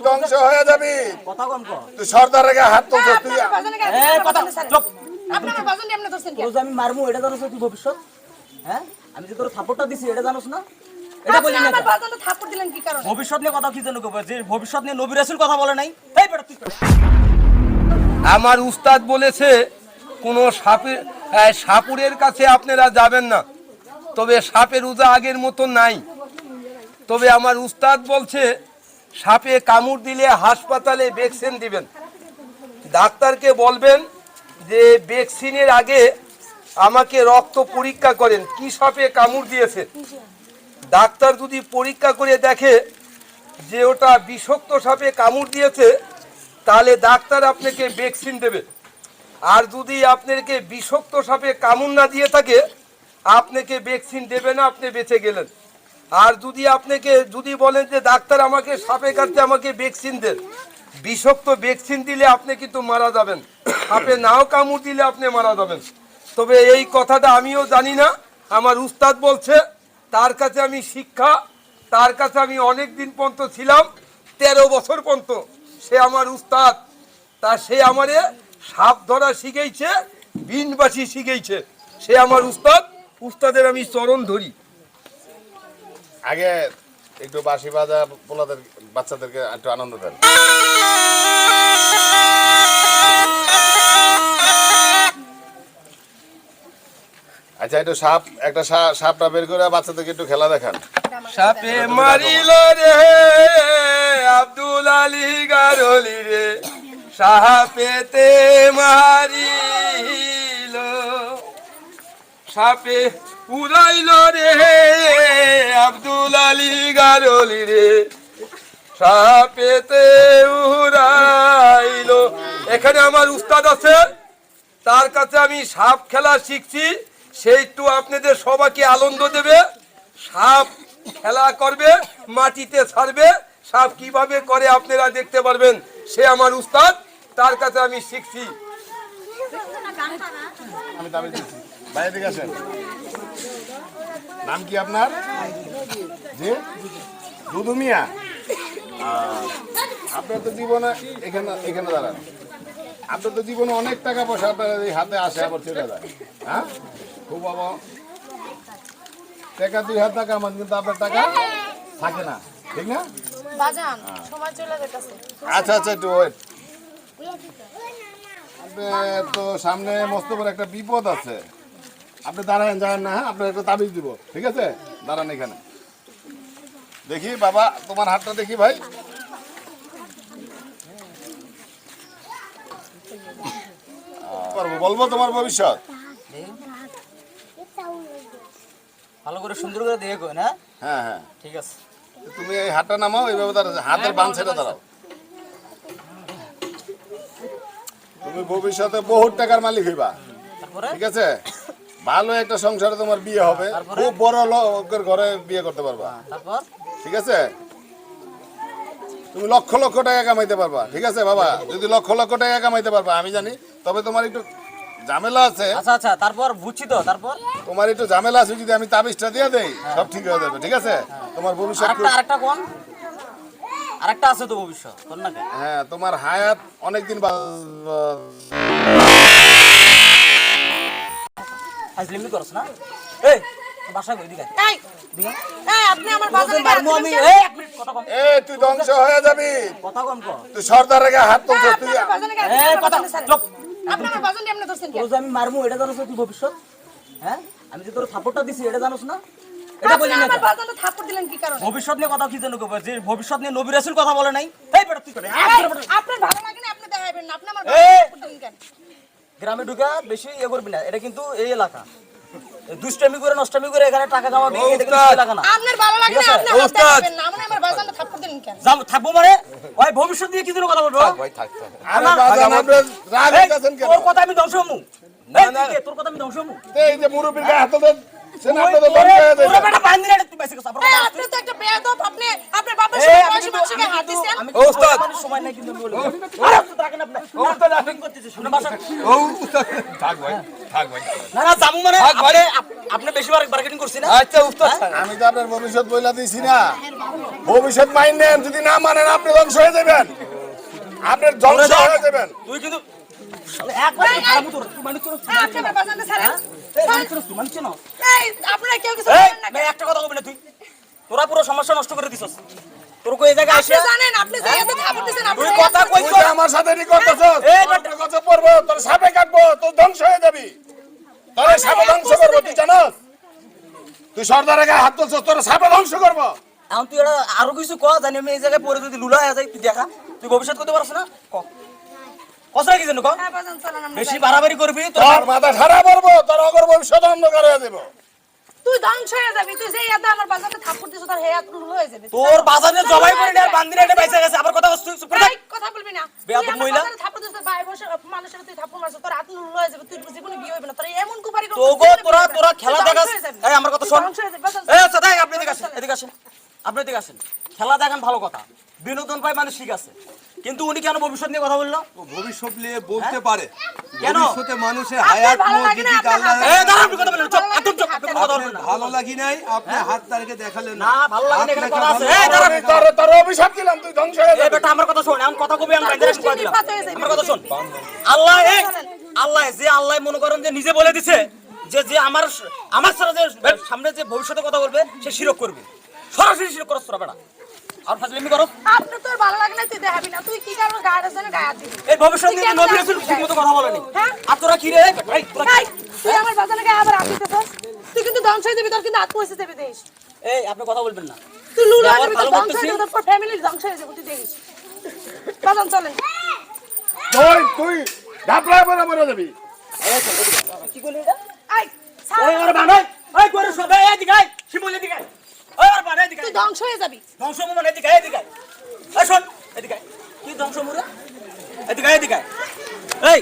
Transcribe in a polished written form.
ধ্বংস হয়ে যাবি। কথা কম কর। তুই সর্দারের গায়ে হাত তুলছিস তুই। এই কথা চুপ। আপনারা বাজন দিয়ে আপনি ধরছেন কি? তোর যে আমি মারমু এটা জানোস তুই ভবিষ্যৎ? হ্যাঁ? আমি যে তোর থাপ্পড়টা দিছি এটা জানোস না? এটা বলি না। আমার বাজনটা থাপ্পড় দিলেন কি কারণে? ভবিষ্যৎ নিয়ে কথা কি জানো কবে? যে ভবিষ্যৎ নিয়ে নবী রাসূল কথা বলে নাই? এই বেটা তুই আমার উস্তাদ বলেছে কোনো সাপুরের কাছে আপনারা যাবেন না, তবে সাপের উজা আগের মতো নাই। তবে আমার উস্তাদ বলছে সাপে কামড় দিলে হাসপাতালে ভ্যাকসিন দিবেন। ডাক্তারকে বলবেন যে ভ্যাকসিনের আগে আমাকে রক্ত পরীক্ষা করেন কি সাপে কামড় দিয়েছে। ডাক্তার যদি পরীক্ষা করে দেখে যে ওটা বিষাক্ত সাপে কামড় দিয়েছে, তাহলে ডাক্তার আপনাকে ভ্যাকসিন দেবে। আর যদি আপনাকে বিষাক্ত সাপে কামড় না দিয়ে থাকে, আপনাকে ভ্যাকসিন দেবে না, আপনি বেঁচে গেলেন। আর যদি বলেন যে ডাক্তার আমাকে সাপে কাটতে আমাকে ভ্যাকসিন দেন, বিষাক্ত ভ্যাকসিন দিলে আপনি কিন্তু মারা যাবেন, সাপে নাও কামড় দিলে আপনি মারা যাবেন। তবে এই কথাটা আমিও জানি না, আমার উস্তাদ বলছে, তার কাছে আমি শিক্ষা, তার কাছে আমি অনেক দিন পর্যন্ত ছিলাম, 13 বছর পর্যন্ত। সে আমার উস্তাদ, সে আমারে সাপ ধরা শিখেছে, বিনবাসী শিখেছে। সে আমার উস্তাদ, উস্তাদের আমি চরণ ধরি। আগে একটু বাঁশি বাজা পোলাদের বাচ্চাদেরকে একটু আনন্দ দেন। আচ্ছা একটু সাপটা বের করে বাচ্চাদেরকে একটু খেলা দেখান। সাপে মারিল রে আব্দুল আলী গারলি রে, সাপেতে মারিল, সাপে উড়াইল রে আব্দুল আলী গারলি রে, সাপেতে উড়াইল। এখানে আমার উস্তাদ আছে, তার কাছে আমি সাপ খেলা শিখছি। সে একটু আপনাদের সবাইকে আনন্দ দেবে। সাপ খেলা করবে, মাটিতে ছাড়বে, সাপ কিভাবে করে আপনারা দেখতে পারবেন। সে আমার উস্তাদ, তার কাছে আমি শিখছি। আমি দাবি দিচ্ছি বাইরে দিকে আসেন। নাম কি আপনার? জি দুদু মিয়া। আপনার তো জীবনে এখানে দাঁড়ান, আপনার তো জীবনে অনেক টাকা পয়সা আপনার এই হাতে আসে আবার চলে যায়। হ্যাঁ খুব বাবা টাকা 2000 টাকা আমার, কিন্তু আপনার টাকা থাকে না, ঠিক না? বাজান সময় চলে যাচ্ছে। আচ্ছা আচ্ছা একটু ওয়েট। আপনার তো সামনে মস্ত বড় একটা বিপদ আছে, আপনি দাঁড়ান যান না। হ্যাঁ আপনার একটা তাবিজ দিব, ঠিক আছে? দাঁড়ান এখানে। দেখি বাবা তোমার হাতটা দেখি ভাই। বলবো তোমার ভবিষ্যৎ ভালো করে সুন্দর করে দেখে কই না। হ্যাঁ হ্যাঁ ঠিক আছে, তুমি এই হাতটা নামাও, এইভাবে হাতের বাম ছেড়ে দাঁড়াও। তুমি ভবিষ্যতে বহুত টাকার মালিক হইবা, তারপরে ঠিক আছে? ভালো একটা সংসারে তোমার বিয়ে হবে, খুব বড় লোকের ঘরে বিয়ে করতে পারবা, তারপর ঠিক আছে? তুমি লক্ষ লক্ষ টাকা কামাইতে পারবা, ঠিক আছে বাবা? যদি লক্ষ লক্ষ টাকা কামাইতে পারবা, আমি জানি। তবে তোমার একটু ঝামেলা আছে। আচ্ছা আচ্ছা, তারপর বুঝছি তো। তারপর তোমার একটু ঝামেলা আছে, যদি আমি তাবিজটা দিয়ে দেই সব ঠিক হয়ে যাবে, ঠিক আছে? তোমার ভবিষ্যৎ আরেকটা কোন আরেকটা আছে তো ভবিষ্যৎ কোন না? হ্যাঁ তোমার হায়াত অনেকদিন আজলিমি করছ না? এই বাসা কই দিগা? এই এই আপনি আমার বাজনে মারমু আমি। এই এক মিনিট কথা কম। তুই ধ্বংস হয়ে যাবি। কথা কম কর। তুই সর্দারের গায়ে হাত তুলছিস তুই। এই কথা চুপ। আপনারা বাজন দিয়ে আপনি ধরছেন কি? তোর যে আমি মারমু এটা জানোস তুই ভবিষ্যৎ? হ্যাঁ? আমি যে তোর থাপ্পড়টা দিছি এটা জানোস না? এটা বলি না। আমার বাজনটা থাপ্পড় দিলেন কি কারণে? ভবিষ্যৎ নিয়ে কথা কি জানো কবে? যে ভবিষ্যৎ নিয়ে নবী রাসূল কথা বলে নাই? এই বেটা তুই করে। আপনার ভালো লাগে না আপনি দেখাইবেন না, আপনি আমার এই! বাজনটা থাপ্পড় দিলেন কেন? গ্রামে ঢুকা বেশি ইয়ে করবি না। এটা কিন্তু এই এলাকা। দুষ্টামি করে নষ্টামি করে এখানে টাকা কামাবি, এটা কিন্তু এই এলাকা না। আপনার ভালো লাগে না, আপনি হাত দেখাইবেন না, আপনি আমার বাজনটা থাপ্পড় দিলেন কেন? যাম থাকবো মানে ওই ভবিষ্যৎ নিয়ে কি জন্য কথা বলবো? আরে বাজান আপনি রাগ হইতাছেন কেন? তোর কথা আমি ধ্বংস হমু। এই তোর কথা আমি ধ্বংস হমু। এই যে মুরব্বির গায়ে হাত দেন। সেন আপনি তো ধ্বংস হয়ে তোরা যাবেন। বেটা বান্দিরা তুই বাইসে গেছ এই, আপনি তো একটা বেয়াদব, আপনি আপনার বাপের এই, সাথে আমি বয়সী কিন্তু- মানুষকে আমি হাত কিন্তু- দিছেন। আমি ও, উস্তাদ। কিন্তু সময় নাই কিন্তু আমি বলে দিলাম। আরে, উস্তাদ রাখেন আপনি। উস্তাদ রাখেন করতেছে, শুনে বাসা। ও উস্তাদ থাক ভাই থাক ভাই না, না, যাবো মানে থাক ভাই। আপনি বেশি মার্কেটিং করছি না? আচ্ছা উস্তাদ আমি তো আপনার ভবিষ্যৎ বইলা দিয়েছি না, ভবিষ্যৎ মাইন নেন, যদি না মানেন আপনি ধ্বংস হয়ে যাবেন, আপনার ধ্বংস হয়ে যাবেন। তুই কিন্তু একবার খারাপ তোর তুই মানুষ চিনস এই, আপনি আমার বাজানটা ছাড়েন। এই মানুষ চিনস তুই মানুষ চিনস এই, আপনারা কেউ কিছু এই বলেন না কেন? মেয়ে, একটা কথা বলবি না তুই। তোরা পুরো সমস্যা নষ্ট করে দিছস। তোর কই এই জায়গায় আপনি আসে জানেন, আপনি যে এত থাপড় দিছেন, আপনি তুই যে কথা এত- কইছ তুই আমার সাথে নি করতেছস, এই তোর কাছে পড়বো, তোর সাপে কাটবো, তোর ধ্বংস হয়ে যাবি, তোর এই সাপে ধ্বংস করবো, তুই জানোস? তুই সর্দারের গায়ে হাত তুলছস, তোর সাপে ধ্বংস করবো। এখন তুই এটা আরো কিছু কয় জানি আমি এই জায়গায় পরে যদি লুলা হয়ে যায় তুই দেখা তুই ভবিষ্যৎ করতে পারছ না ক কসরা কি জানো ক হ্যাঁ, বাজান, চলেন আমরা বেশি যাই। বাড়াবাড়ি করবি তোর তোর মাথা খারাপ করবো, তোর অগর ভবিষ্যৎ অন্ধকার হয়ে দেবো। তুই ধ্বংস হয়ে যাবি, তুই যে এত আমার বাজানটা থাপড় দিছ, তোর হেয়াত লুলো হয়ে যাবে। তোর বাজারে জবাই করে নে আর বান্দিরা এটা বাইসা গেছে আবার কথা বলছিস চুপ করে থাক। এই, কথা বলবি না। বেয়াদব তুই আমার মহিলা। বাজারে থাপড় দিছ, তোর ভাই বসে মানুষের তুই থাপড় মারছ, তোর হাত লুলো হয়ে যাবে, তুই জীবনে বিয়ে হইবে না, তোর এমন কুপারি করছিস, তোগো জীবনে বিয়ে তোরা হইবে না। তোরা তুই খেলা ধ্বংস দেখাস হয়ে যাবি। এই আমার কথা তুই শোন ধ্বংস হয়ে যাবি, বাজান। এই আচ্ছা দেখ আপনি এদিকে আসেন এদিকে আসেন আপনি এদিকে আসেন খেলা দেখেন ভালো কথা বিনোদন পাই মানুষ ঠিক আছে কিন্তু উনি কেন ভবিষ্যৎ নিয়ে কথা বললো ভবিষ্যৎ নিয়ে বলতে পারে কেন? ভবিষ্যতে মানুষের আপনার হায়াত ভালো লাগে না, মসজিদ আপনার আল্লাহ হাত- এই দাঁড়া আপনি কথা বলেন চুপ একদম চুপ আপনি কোনো কথা আপনার বলবেন না ভালো লাগি নাই আপনি হাত তারিখে দেখালেন না ভালো লাগে না এখানে কথা আছে এই তোর দাঁড়া তোর অভিশাপ দিলাম, তুই ধ্বংস হয়ে এই যাবি। বেটা আমার কথা শোন এখন কথা কবি আমি বাইরে শুনতে দিলাম নিপাত হয়ে যাবে। আমার কথা শোন আল্লাহ আল্লাহ যে আল্লাহ মনে করেন যে নিজে বলে দিছে যে যে আমার সারা যে সামনে যে ভবিষ্যতে কথা বলবে সে শিরক করবে সরাসরি শিরক করছ তোরা বেটা আর ফাজলামি করো আপনার তোর ভালো লাগে না, তুই দেখাবি না, তুই কি কারণে গায়ে জানে গায়ে হাত দিবি? এই ভবিষ্যৎ নিয়ে তুই নবী কেন রাসূল গায়ে ঠিক মতো কথা বলেনি হ্যাঁ? আর তোরা কি রে এই তোরা এই, তুই আমার বাজানে গায়ে আবার হাত দিতেছস? তুই কিন্তু ধ্বংস হয়ে যাবি, তোর কিন্তু হাত পয়সা দেবে দেশ। এই আপনি কথা বলবেন না তুই লুলো হয়ে আমার যাবি, ভালো তোর ধ্বংস করতেছি। হয়ে যাবে, তোর ফ্যামিলির ধ্বংস হয়ে যাবে, তুই দেখিস। বাজান চলেন। তুই ঢাপড়ায় পরে মরে যাবি। কি কইলি এটা এই, ছাড়। এই আর বানাই এই করে সব এই দিকে আয় শিমুল এদিকে আয় ওই আর বানাই এদিকে তুই আয়। ধ্বংস হয়ে যাবি। ধ্বংস মানে এদিকে আয়, এদিকে আয়। এই শোন এদিকে আয়। কি ধ্বংস মুরে এদিকে আয়, এদিকে আয়। এই